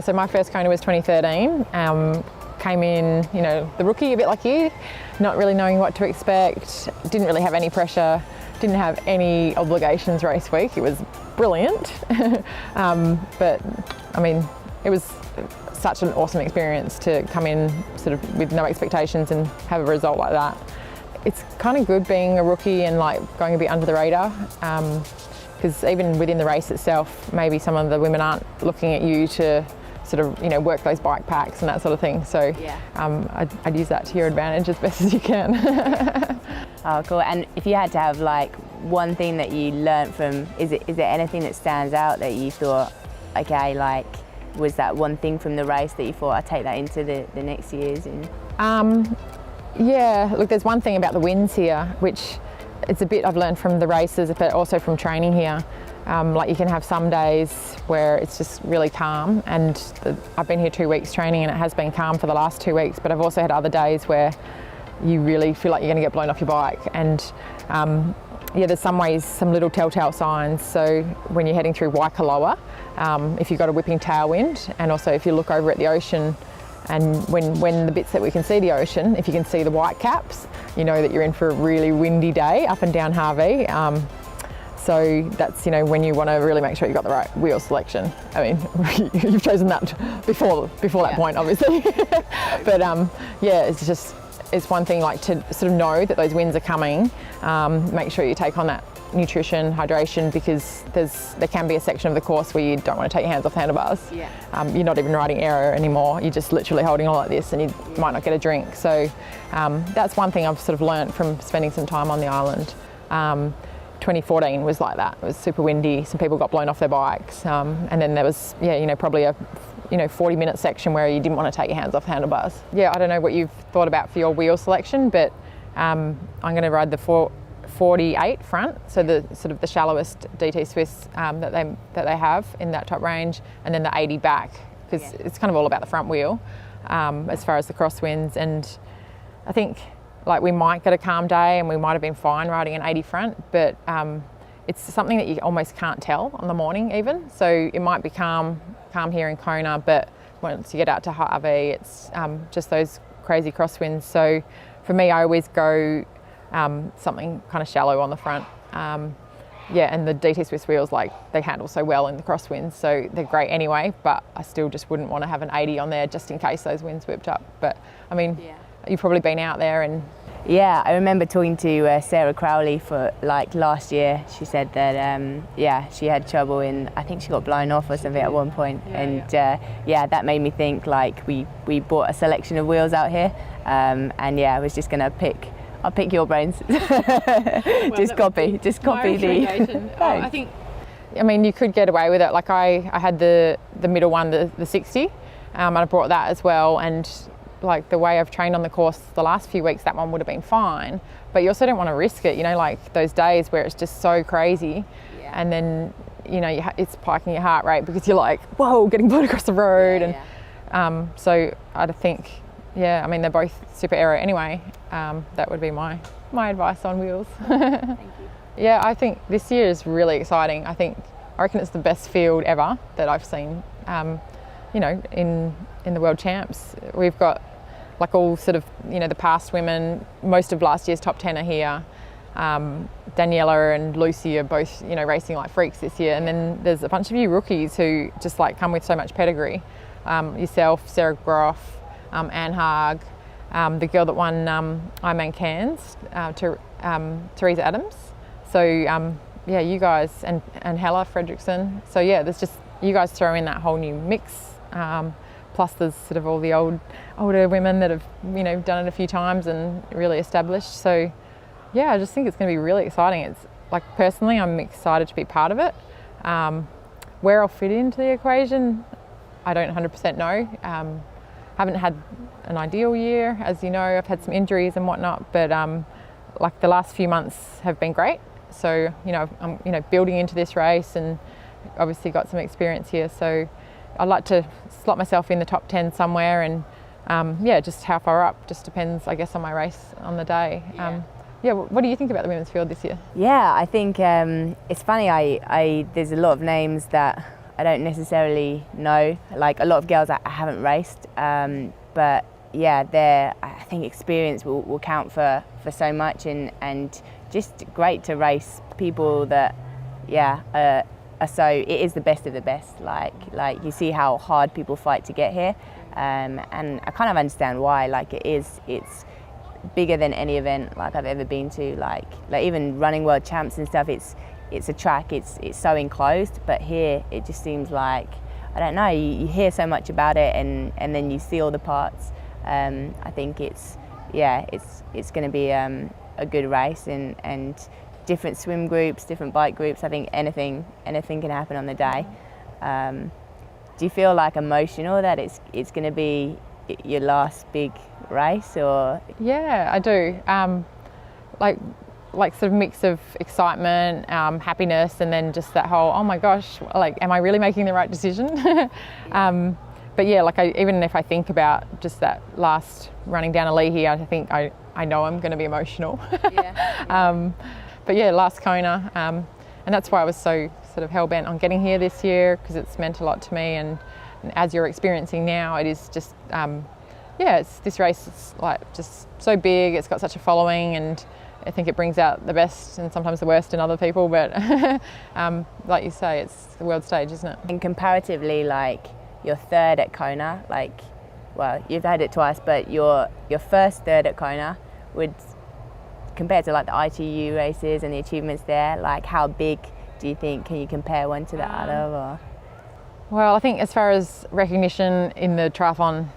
So my first Kona was 2013. Came in, the rookie, a bit like you, not really knowing what to expect, didn't really have any pressure, didn't have any obligations race week. It was brilliant. But I mean, it was such an awesome experience to come in sort of with no expectations and have a result like that. It's kind of good being a rookie and like going a bit under the radar, because even within the race itself, maybe some of the women aren't looking at you to sort of, work those bike packs and that sort of thing. So I'd use that to your advantage as best as you can. Oh, cool. And if you had to have like one thing that you learnt from, is there anything that stands out that you thought, okay, like, was that one thing from the race that you thought, I'd take that into the next years? Yeah, look, there's one thing about the winds here, which it's a bit I've learned from the races, but also from training here. Like you can have some days where it's just really calm, and I've been here 2 weeks training and it has been calm for the last 2 weeks, but I've also had other days where you really feel like you're going to get blown off your bike. And there's some little telltale signs. So when you're heading through Waikoloa, if you've got a whipping tailwind, and also if you look over at the ocean, and when the bits that we can see the ocean, if you can see the white caps, you know that you're in for a really windy day up and down Harvey. So that's, when you want to really make sure you've got the right wheel selection. I mean, you've chosen that before that point, obviously. But it's one thing like to sort of know that those winds are coming. Make sure you take on that nutrition, hydration, because there can be a section of the course where you don't want to take your hands off the handlebars. You're not even riding aero anymore. You're just literally holding on like this, and you might not get a drink. So that's one thing I've sort of learnt from spending some time on the island. 2014 was like that. It was super windy. Some people got blown off their bikes, and then there was probably a 40-minute section where you didn't want to take your hands off the handlebars. I don't know what you've thought about for your wheel selection, but I'm going to ride the 48 front, so the sort of the shallowest DT Swiss that they have in that top range, and then the 80 back, because it's kind of all about the front wheel as far as the crosswinds. And I think like we might get a calm day and we might have been fine riding an 80 front, but it's something that you almost can't tell on the morning even. So it might be calm here in Kona, but once you get out to Harvey, it's just those crazy crosswinds. So for me, I always go something kind of shallow on the front. And the DT Swiss wheels, like, they handle so well in the crosswinds, so they're great anyway, but I still just wouldn't want to have an 80 on there just in case those winds whipped up. But I mean, you've probably been out there and... Yeah, I remember talking to Sarah Crowley for like last year. She said that she had trouble I think she got blown off or something at one point. That made me think like we bought a selection of wheels out here, I was just gonna I'll pick your brains. just copy the. I think, I mean, you could get away with it. Like I had the middle one, the 60, and I brought that as well. And like the way I've trained on the course the last few weeks, that one would have been fine. But you also don't want to risk it, like those days where it's just so crazy, and then it's spiking your heart rate because you're like, whoa, getting blown across the road. So I think. I mean, they're both super aero anyway. That would be my advice on wheels. Thank you. I think this year is really exciting. I reckon it's the best field ever that I've seen, in the World Champs. We've got like all sort of, the past women, most of last year's top 10 are here. Daniela and Lucy are both, racing like freaks this year. And then there's a bunch of you rookies who just like come with so much pedigree. Yourself, Sarah Groff, Anne Haag, the girl that won Ironman Cairns, Teresa Adams. So you guys and Hella Fredrickson. So there's just, you guys throw in that whole new mix. Plus there's sort of all the older women that have done it a few times and really established. So I just think it's going to be really exciting. It's like, personally, I'm excited to be part of it. Where I'll fit into the equation, I don't 100% know. Haven't had an ideal year, as you know. I've had some injuries and whatnot, but like the last few months have been great. So I'm building into this race and obviously got some experience here. So I'd like to slot myself in the top 10 somewhere, and just how far up just depends, I guess, on my race on the day. What do you think about the women's field this year? I think it's funny. There's a lot of names that I don't necessarily know. Like a lot of girls I haven't raced, but yeah, I think experience will count for so much, and just great to race people that are so, it is the best of the best. Like you see how hard people fight to get here, and I kind of understand why. Like it's bigger than any event like I've ever been to. Like even running world champs and stuff. It's a track. It's so enclosed, but here it just seems like, I don't know. You hear so much about it, and then you see all the parts. I think it's going to be a good race, and different swim groups, different bike groups. I think anything can happen on the day. Do you feel like emotional that it's going to be your last big race, or? Yeah, I do. Like sort of mix of excitement, happiness, and then just that whole, oh my gosh, like, am I really making the right decision? But yeah, like even if I think about just that last running down a lee here, I think I know I'm going to be emotional. Yeah. But yeah, last Kona, and that's why I was so sort of hell-bent on getting here this year, because it's meant a lot to me, and as you're experiencing now, it is just, this race is like just so big, it's got such a following, and I think it brings out the best and sometimes the worst in other people, but like you say, it's the world stage, isn't it? And comparatively, like, you're third at Kona, like, well, you've had it twice, but your first third at Kona would, compared to like the ITU races and the achievements there, like how big do you think, can you compare one to the other? Or? Well, I think as far as recognition in the triathlon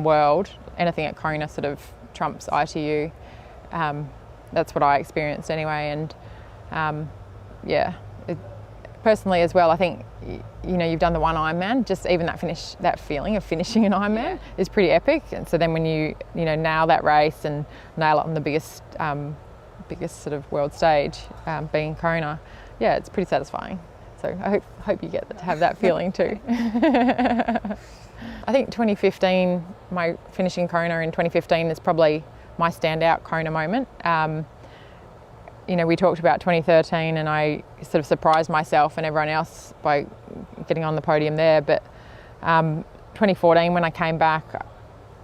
world, anything at Kona sort of trumps ITU. That's what I experienced anyway, and personally as well, I think, you know, you've done the one Ironman, just even that feeling of finishing an Ironman is pretty epic. And so then when you nail that race and nail it on the biggest sort of world stage, being Kona, it's pretty satisfying. So I hope you get to have that feeling too. I think 2015, my finishing Kona in 2015 is probably my standout Kona moment. We talked about 2013, and I sort of surprised myself and everyone else by getting on the podium there. But 2014, when I came back,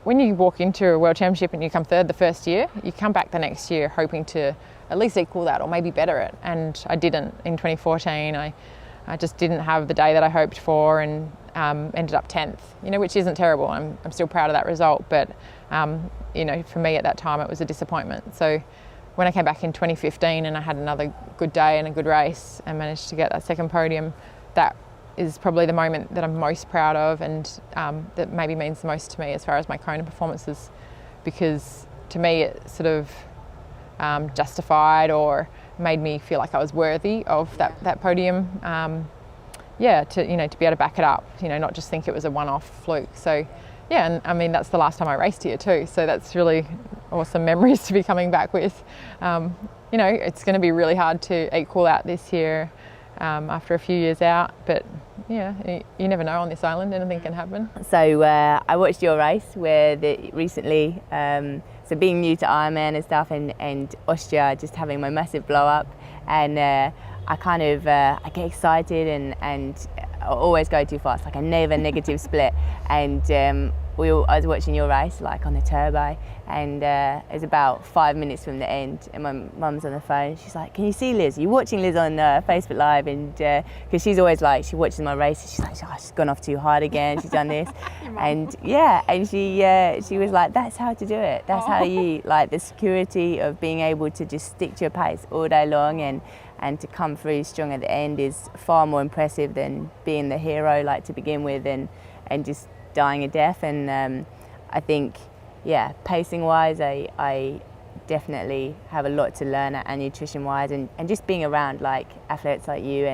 when you walk into a World Championship and you come third the first year, you come back the next year hoping to at least equal that or maybe better it. And I didn't in 2014. I just didn't have the day that I hoped for, and ended up 10th, which isn't terrible. I'm still proud of that result, but for me at that time it was a disappointment. So when I came back in 2015 and I had another good day and a good race and managed to get that second podium, that is probably the moment that I'm most proud of, and that maybe means the most to me as far as my Kona performances, because to me it sort of justified or made me feel like I was worthy of that podium. To be able to back it up, not just think it was a one-off fluke. So and I mean, that's the last time I raced here too, so that's really awesome memories to be coming back with. It's going to be really hard to equal out this year after a few years out, but you never know on this island, anything can happen. So I watched your race recently, so being new to Ironman and stuff, and Austria just having my massive blow up, and I kind of I get excited and I always go too fast, like I never negative split, and I was watching your race like on the turbo, and it was about 5 minutes from the end, and my mum's on the phone. She's like, "Can you see Liz? You're watching Liz on Facebook Live?" And because she's always like, she watches my races, she's like, "Oh, she's gone off too hard again. She's done this," and she was like, "That's how to do it. That's how you, like, the security of being able to just stick to your pace all day long and to come through strong at the end is far more impressive than being the hero, like, to begin with, and just dying a death." And I think, pacing wise, I definitely have a lot to learn, and nutrition wise, and just being around like athletes like you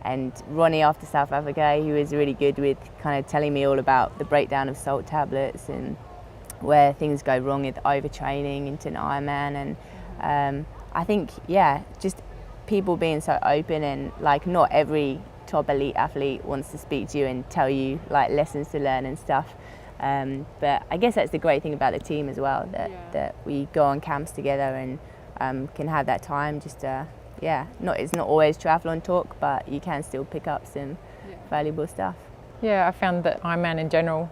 and Ronnie after South Africa, he was really good with kind of telling me all about the breakdown of salt tablets and where things go wrong with overtraining into an Ironman. And I think, just people being so open, and like not every top elite athlete wants to speak to you and tell you like lessons to learn and stuff, but I guess that's the great thing about the team as well, that we go on camps together and can have that time just to it's not always triathlon talk, but you can still pick up some valuable stuff. Yeah, I found that Ironman in general,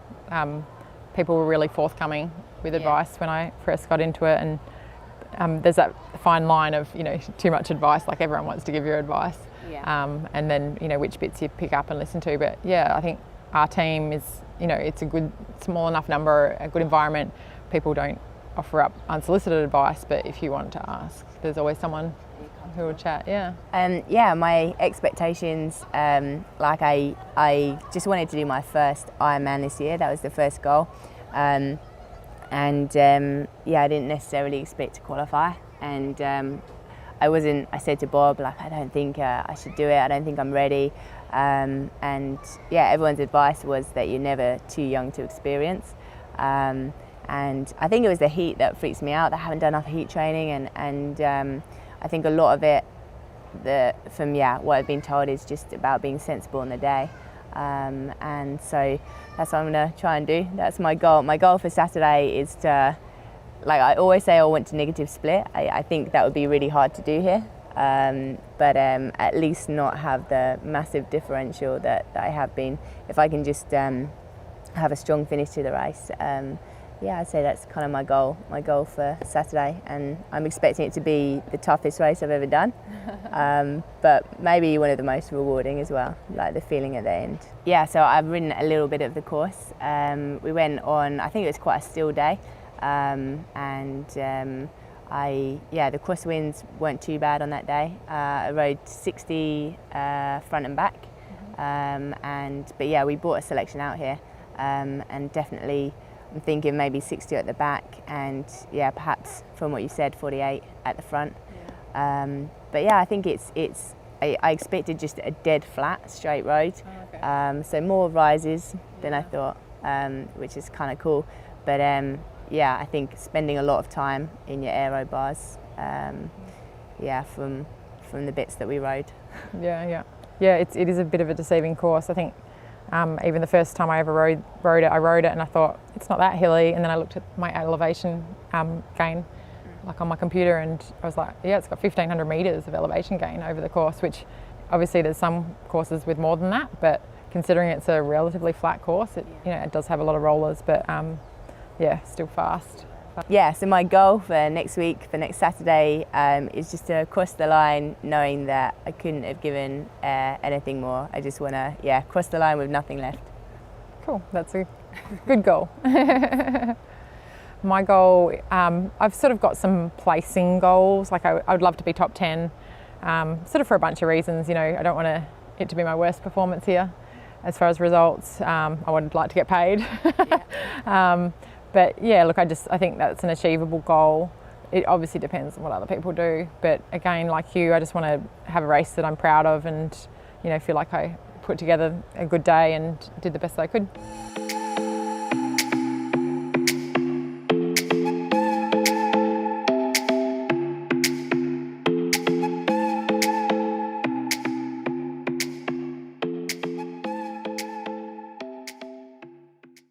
people were really forthcoming with advice when I first got into it, and there's that fine line of, you know, too much advice, like everyone wants to give you advice, and then, you know, which bits you pick up and listen to. But yeah, I think our team is, you know, it's a good, small enough number, a good environment. People don't offer up unsolicited advice, but if you want to ask, there's always someone who will chat. My expectations, like I just wanted to do my first Ironman this year. That was the first goal, I didn't necessarily expect to qualify, and I said to Bob, like, I don't think I should do it, I don't think I'm ready, everyone's advice was that you're never too young to experience, and I think it was the heat that freaks me out. I haven't done enough heat training, and I think a lot of it, from what I've been told, is just about being sensible in the day, and so that's what I'm going to try and do. That's my goal. My goal for Saturday is to, like I always say, I want to negative split. I think that would be really hard to do here, but at least not have the massive differential that I have been. If I can just have a strong finish to the race, I'd say that's kind of my goal for Saturday, and I'm expecting it to be the toughest race I've ever done, but maybe one of the most rewarding as well, like the feeling at the end. So I've ridden a little bit of the course. We went on, I think it was quite a still day, the cross winds weren't too bad on that day. I rode 60 front and back, we brought a selection out here, and definitely I'm thinking maybe 60 at the back, and perhaps, from what you said, 48 at the front. I think I expected just a dead flat straight road, so more rises than I thought, which is kind of cool. But I think spending a lot of time in your aero bars, from the bits that we rode. It is a bit of a deceiving course. I think even the first time I ever rode it, and I thought it's not that hilly, and then I looked at my elevation gain, like on my computer, and I was like, it's got 1,500 metres of elevation gain over the course, which obviously there's some courses with more than that, but considering it's a relatively flat course, it does have a lot of rollers, but still fast. So my goal for next week, for next Saturday, is just to cross the line knowing that I couldn't have given anything more. I just want to cross the line with nothing left. Cool, that's a good goal. My goal, I've sort of got some placing goals. Like I would love to be top 10, sort of for a bunch of reasons. I don't want it to be my worst performance here as far as results. I would like to get paid. But I think that's an achievable goal. It obviously depends on what other people do. But again, like you, I just want to have a race that I'm proud of, and feel like I put together a good day and did the best I could.